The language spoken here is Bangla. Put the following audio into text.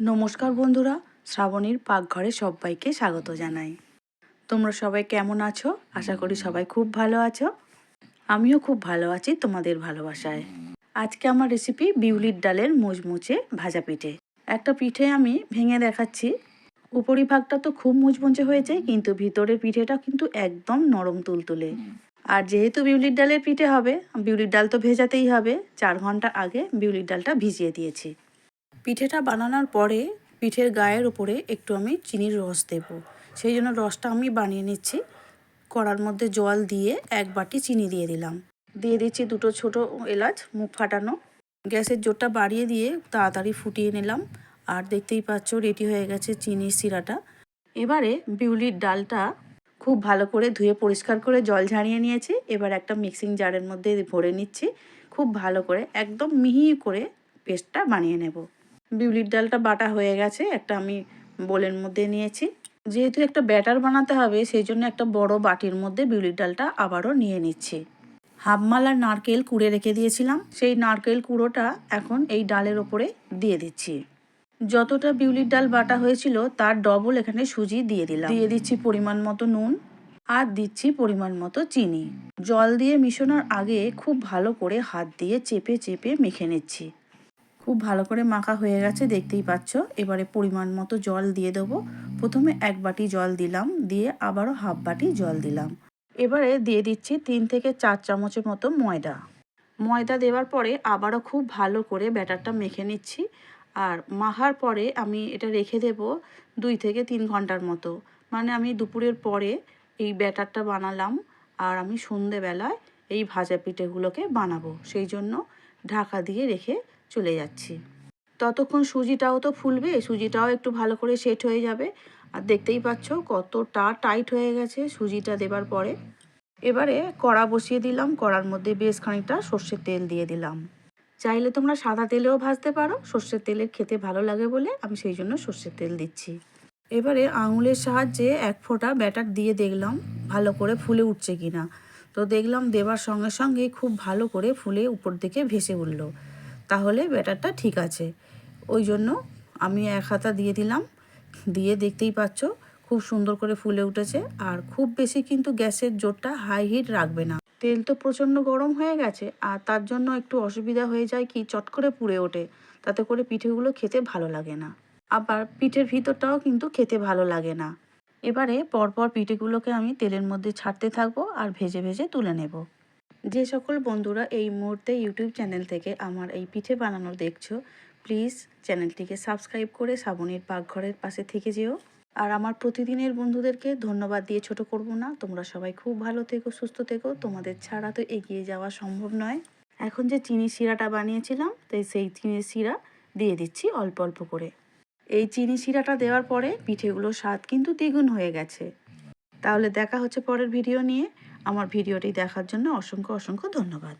নমস্কার বন্ধুরা, শ্রাবণীর পাকঘরে সবাইকে স্বাগত জানাই। তোমরা সবাই কেমন আছো? আশা করি সবাই খুব ভালো আছো। আমিও খুব ভালো আছি তোমাদের ভালোবাসায়। আজকে আমার রেসিপি বিউলির ডালের মুচমুচে ভাজা পিঠে। একটা পিঠে আমি ভেঙে দেখাচ্ছি। উপরিভাগটা তো খুব মুচমুচে হয়েছে, কিন্তু ভিতরের পিঠেটা কিন্তু একদম নরম তুলতুলে। আর যেহেতু বিউলির ডালের পিঠে হবে, বিউলির ডাল তো ভেজাতেই হবে। 4 ঘন্টা আগে বিউলির ডালটা ভিজিয়ে দিয়েছি। পিঠেটা বানানোর পরে পিঠের গায়ের ওপরে একটু আমি চিনির রস দেব। সেই জন্য রসটা আমি বানিয়ে নিচ্ছি। কড়ার মধ্যে জল দিয়ে 1 বাটি চিনি দিয়ে দিলাম। দিয়ে দিচ্ছি 2টো ছোট এলাচ মুখ ফাটানো। গ্যাসের জোরটা বাড়িয়ে দিয়ে তাড়াতাড়ি ফুটিয়ে নিলাম। আর দেখতেই পাচ্ছ রেডি হয়ে গেছে চিনির শিরাটা। এবারে বিউলির ডালটা খুব ভালো করে ধুয়ে পরিষ্কার করে জল ঝাড়িয়ে নিয়েছি। এবার একটা মিক্সিং জারের মধ্যে ভরে নিচ্ছি। খুব ভালো করে একদম মিহি করে পেস্টটা বানিয়ে নেব। বিউলির ডালটা বাটা হয়ে গেছে, একটা আমি বোলের মধ্যে নিয়েছি। যেহেতু একটা ব্যাটার বানাতে হবে, সেই জন্য একটা বড় বাটির মধ্যে বিউলির ডালটা আবারও নিয়ে নিচ্ছি। হাফ মালার নারকেল কুড়ে রেখে দিয়েছিলাম, সেই নারকেল কুড়োটা এখন এই ডালের ওপরে দিয়ে দিচ্ছি। যতটা বিউলির ডাল বাটা হয়েছিল তার ডবল এখানে সুজি দিয়ে দিলাম। দিয়ে দিচ্ছি পরিমাণ মতো নুন আর দিচ্ছি পরিমাণ মতো চিনি। জল দিয়ে মিশানোর আগে খুব ভালো করে হাত দিয়ে চেপে চেপে মেখে নিচ্ছি। খুব ভালো করে মাখা হয়ে গেছে, দেখতেই পাচ্ছ। এবারে পরিমাণ মতো জল দিয়ে দেবো। প্রথমে 1 বাটি জল দিলাম, দিয়ে আবারও হাফ বাটি জল দিলাম। এবারে দিয়ে দিচ্ছি 3 থেকে 4 চামচের মতো ময়দা। ময়দা দেওয়ার পরে আবারও খুব ভালো করে ব্যাটারটা মেখে নিচ্ছি। আর মাখার পরে আমি এটা রেখে দেব 2 থেকে 3 ঘন্টার মতো। মানে আমি দুপুরের পরে এই ব্যাটারটা বানালাম, আর আমি সন্ধেবেলায় এই ভাজা পিঠেগুলোকে বানাবো, সেই জন্য ঢাকা দিয়ে রেখে চলে যাচ্ছি। ততক্ষণ সুজিটাও তো ফুলবে, সুজিটাও একটু ভালো করে সেট হয়ে যাবে। আর দেখতেই পাচ্ছ কতটা টাইট হয়ে গেছে সুজিটা দেবার পরে। এবারে কড়া বসিয়ে দিলাম, কড়ার মধ্যে বেশ খানিকটা সর্ষের তেল দিয়ে দিলাম। চাইলে তোমরা সাদা তেলেও ভাজতে পারো, সর্ষের তেলের খেতে ভালো লাগে বলে আমি সেই জন্য সর্ষের তেল দিচ্ছি। এবারে আঙুলের সাহায্যে 1 ফোঁটা ব্যাটার দিয়ে দেখলাম ভালো করে ফুলে উঠছে কিনা। তো দেখলাম দেবার সঙ্গে সঙ্গেই খুব ভালো করে ফুলে উপর দিকে ভেসে উঠল। তাহলে ব্যাটারটা ঠিক আছে। ওই জন্য আমি 1 হাতা দিয়ে দিলাম। দিয়ে দেখতেই পাচ্ছ খুব সুন্দর করে ফুলে উঠেছে। আর খুব বেশি কিন্তু গ্যাসের জোরটা হাই হিট রাখবে না। তেল তো প্রচণ্ড গরম হয়ে গেছে, আর তার জন্য একটু অসুবিধা হয়ে যায় কি, চট করে পুড়ে ওঠে। তাতে করে পিঠেগুলো খেতে ভালো লাগে না। আবার পিঠের ভিতরটাও কিন্তু খেতে ভালো লাগে না। এবারে পরপর পিঠেগুলোকে আমি তেলের মধ্যে ছাড়তে থাকবো আর ভেজে ভেজে তুলে নেব। যে সকল বন্ধুরা এই মুহূর্তে ইউটিউব চ্যানেল থেকে আমার এই পিঠে বানানো দেখছো, প্লিজ চ্যানেলটিকে সাবস্ক্রাইব করে শ্রাবণীর পাকঘরের পাশে থেকে যেও। আর আমার প্রতিদিনের বন্ধুদেরকে ধন্যবাদ দিয়ে ছোট করব না। তোমরা সবাই খুব ভালো থেকো, সুস্থ থেকো। তোমাদের ছাড়া তো এগিয়ে যাওয়া সম্ভব নয়। এখন যে চিনি শিরাটা বানিয়েছিলাম, তাই সেই চিনির শিরা দিয়ে দিচ্ছি অল্প অল্প করে। এই চিনি শিরাটা দেওয়ার পরে পিঠেগুলোর স্বাদ কিন্তু দ্বিগুণ হয়ে গেছে। তাহলে দেখা হচ্ছে পরের ভিডিও নিয়ে। আমার ভিডিওটি দেখার জন্য অসংখ্য অসংখ্য ধন্যবাদ।